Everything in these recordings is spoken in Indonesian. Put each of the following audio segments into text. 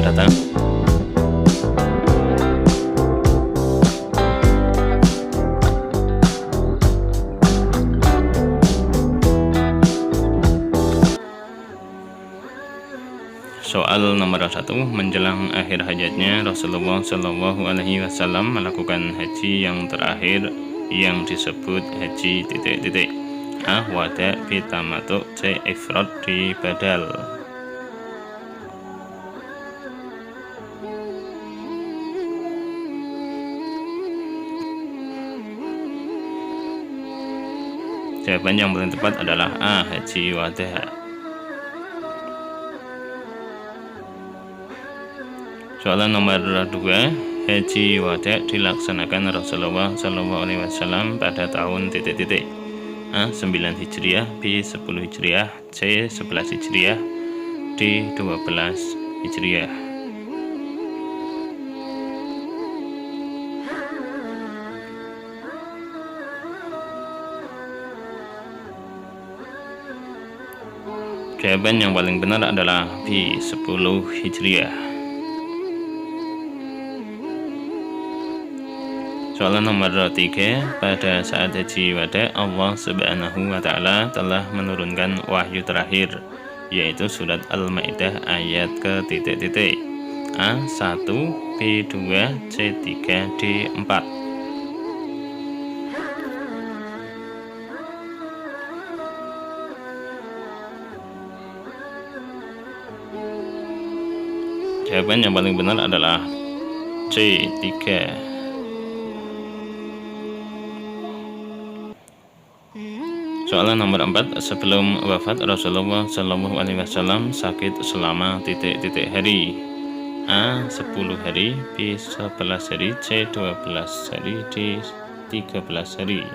mendatang. Soal nomor 1, menjelang akhir hajatnya Rasulullah Shallallahu Alaihi Wasallam melakukan haji yang terakhir yang disebut haji titik-titik. A. Wada B. Tamattu C. Ifrad D. Badal. Jawaban yang paling tepat adalah A. Haji wada. Soalan nomor 2, haji wada dilaksanakan Rasulullah Shallallahu Alaihi Wasallam pada tahun titik-titik. A. 9 Hijriah B. 10 Hijriah C. 11 Hijriah D. 12 Hijriah. Jawaban yang paling benar adalah B. 10 Hijriah. Soalan nomor 3, pada saat haji wada Allah Subhanahu wa Ta'ala telah menurunkan wahyu terakhir, yaitu surat Al-Maidah ayat ke titik-titik. A. 1 B. 2 C. 3 D. 4. Jawaban yang paling benar adalah C. 3. Soalan nomor 4, sebelum wafat Rasulullah Shallallahu Alaihi Wasallam sakit selama titik-titik hari. A. 10 hari B. 11 hari C. 12 hari D. 13 hari.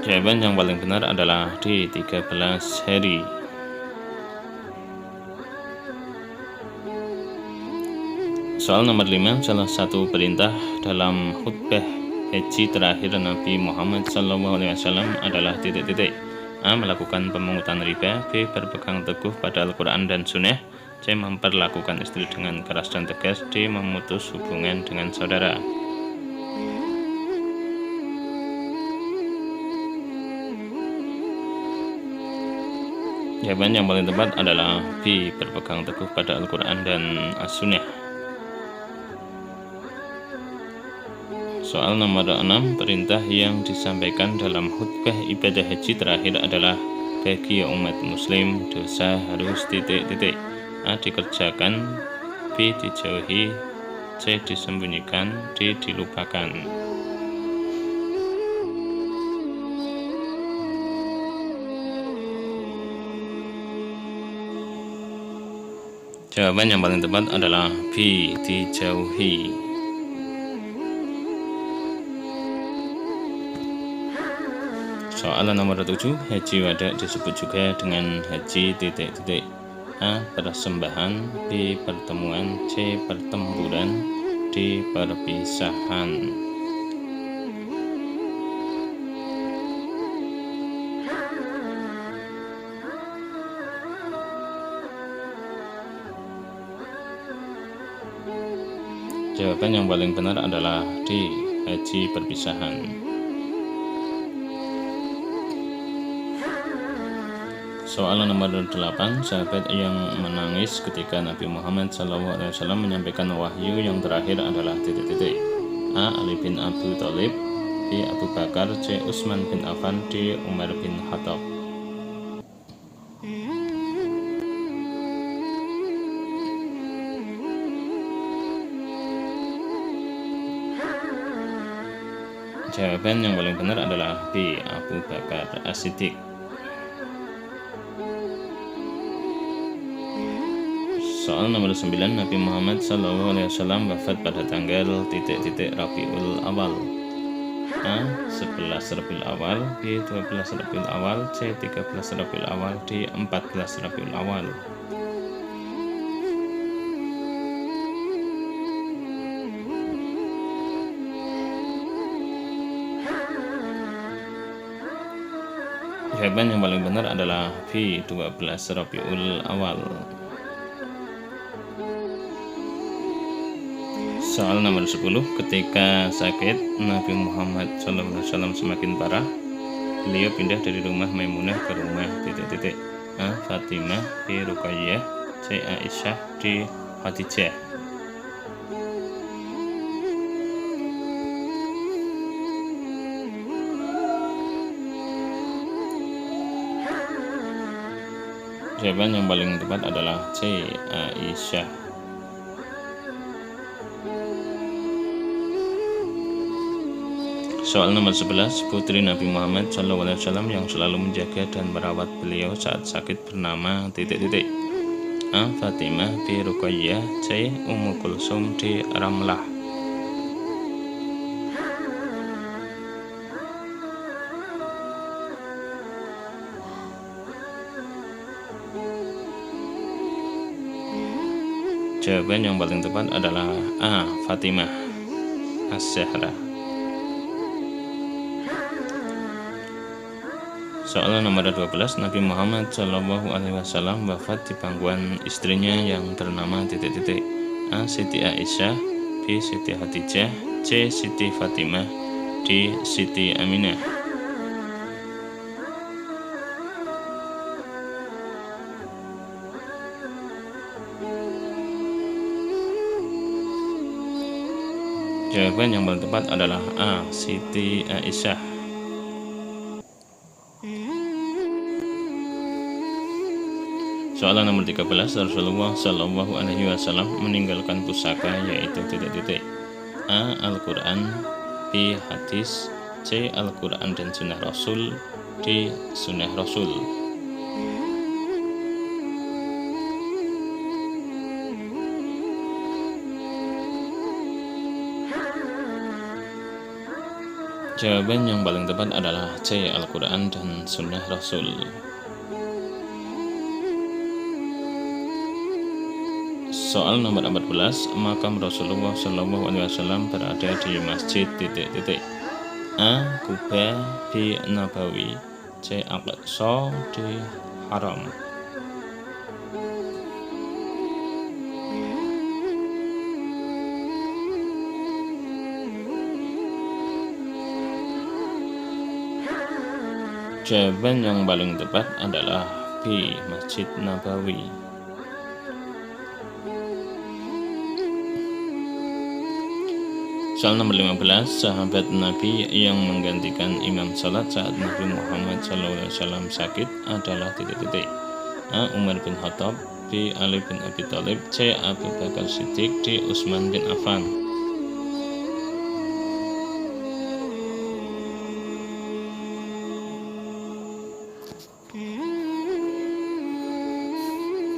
Jawaban yang paling benar adalah D. 13 hari. Soal nomor 5, salah satu perintah dalam khutbah haji terakhir Nabi Muhammad SAW adalah titik-titik. A. Melakukan pemungutan riba B. Berpegang teguh pada Al-Quran dan Sunnah C. Memperlakukan istri dengan keras dan tegas D. Memutus hubungan dengan saudara. Jawaban yang paling tepat adalah B. Berpegang teguh pada Al-Quran dan As-Sunnah. Soal nomor 6, perintah yang disampaikan dalam khutbah ibadah haji terakhir adalah bagi umat muslim dosa harus titik-titik. A. Dikerjakan B. Dijauhi C. Disembunyikan D. Dilupakan. Jawaban yang paling tepat adalah B. Dijauhi. Soalan nomor 7, haji wada disebut juga dengan haji titik-titik. A. Persembahan B. Pertemuan C. Pertempuran D. Perpisahan. Jawaban yang paling benar adalah D. Haji perpisahan. Soal nomor 8, sahabat yang menangis ketika Nabi Muhammad SAW menyampaikan wahyu yang terakhir adalah titik-titik. A. Ali bin Abi Thalib B. Abu Bakar C. Utsman bin Affan D. Umar bin Khattab. Jawaban yang paling benar adalah B. Abu Bakar As-Siddiq. Soal nomor 9, Nabi Muhammad SAW wafat pada tanggal titik-titik Rabiul Awal. A. 11 Rabiul Awal B. 12 Rabiul Awal C. 13 Rabiul Awal D. 14 Rabiul Awal. Jawaban yang paling benar adalah B. 12 Rabiul Awal. Soal nomor 10. Ketika sakit Nabi Muhammad SAW semakin parah, beliau pindah dari rumah Maimunah ke rumah A. Fatimah, B. Ruqayyah, C. Aisyah, D. Khadijah. Jawaban yang paling tepat adalah C. Aisyah. Soal nomor 11. Putri Nabi Muhammad SAW yang selalu menjaga dan merawat beliau saat sakit bernama A. Fatimah, B. Ruqayyah, C. Ummu Kulsum, D. Ramlah. Jawaban yang paling tepat adalah A. Fatimah As-Zahra. Soal nomor 12. Nabi Muhammad SAW wafat di pangkuan istrinya yang bernama A. Siti Aisyah, B. Siti Khadijah, C. Siti Fatimah, D. Siti Aminah. Jawaban yang paling tepat adalah A. Siti Aisyah. Soalan nomor 13. Rasulullah SAW meninggalkan pusaka yaitu A. Al-Quran, B. Hadis, C. Al-Quran dan Sunnah Rasul, D. Sunnah Rasul. Jawaban yang paling tepat adalah C. Al-Quran dan Sunnah Rasul. Soal nomor 14. Makam Rasulullah SAW berada di masjid A. Kuba, B. Nabawi, C. Aqsa, D. Haram. Jawaban yang paling tepat adalah B. Masjid Nabawi. Soal nomor 15. Sahabat Nabi yang menggantikan imam salat saat Nabi Muhammad SAW sakit adalah A. Umar bin Khattab, B. Ali bin Abi Thalib, C. Abu Bakar Siddiq, D. Utsman bin Affan.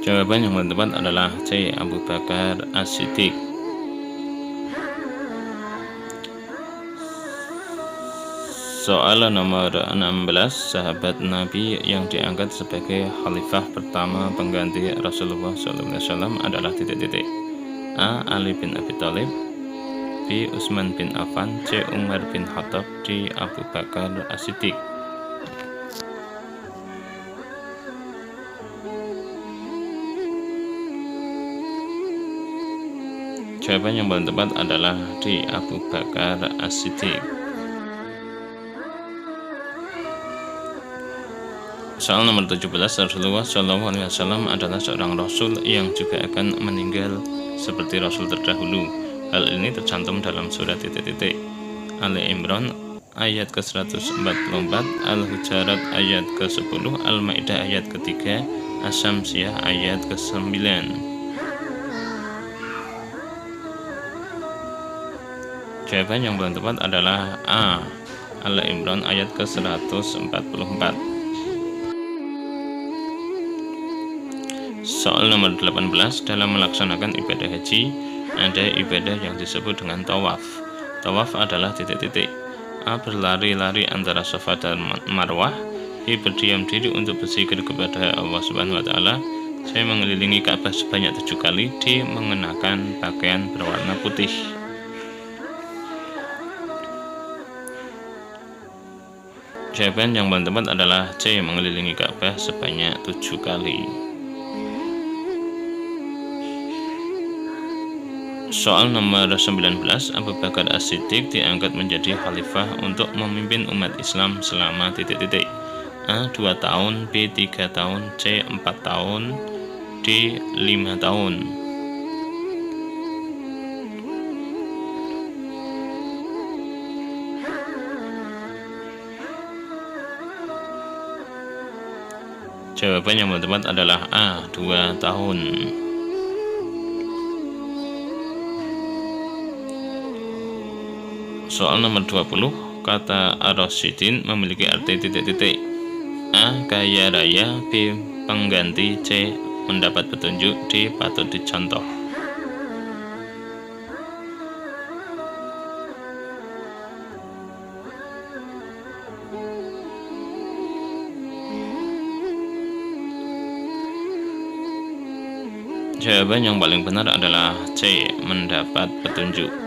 Jawaban yang paling tepat adalah C. Abu Bakar As-Siddiq. Soal nomor 16. Sahabat Nabi yang diangkat sebagai khalifah pertama pengganti Rasulullah SAW adalah A. Ali bin Abi Thalib, B. Utsman bin Affan, C. Umar bin Khattab, D. Abu Bakar As-Siddiq. Jawaban yang paling tepat adalah D. Abu Bakar As-Siddiq. Soal nomor 17. Rasulullah SAW adalah seorang Rasul yang juga akan meninggal seperti Rasul terdahulu. Hal ini tercantum dalam surat Ali Imran ayat ke-144, Al-Hujarat ayat ke-10, Al-Maidah ayat ke-3, Asy-Syamsiyah ayat ke-9. Jawaban yang paling tepat adalah A. Al-Imran ayat ke-144. Soal nomor 18. Dalam melaksanakan ibadah haji, ada ibadah yang disebut dengan tawaf. Tawaf adalah A. Berlari-lari antara Safa dan Marwah, B. Berdiam diri untuk berzikir kepada Allah Subhanahu wa Ta'ala, C. Mengelilingi Ka'bah sebanyak 7 kali, D. Mengenakan pakaian berwarna putih. Jawaban yang paling tepat adalah C. Mengelilingi Ka'bah sebanyak 7 kali. Soal nomor 19, Abu Bakar As-Siddiq diangkat menjadi khalifah untuk memimpin umat Islam selama A. 2 tahun, B. 3 tahun, C. 4 tahun, D. 5 tahun. Jawaban yang tepat adalah A. 2 tahun. Soal nomor 20, kata ar-rasyidin memiliki arti A. Kaya raya, B. Pengganti, C. Mendapat petunjuk, D. Patut dicontoh. Jawaban yang paling benar adalah C. Mendapat petunjuk.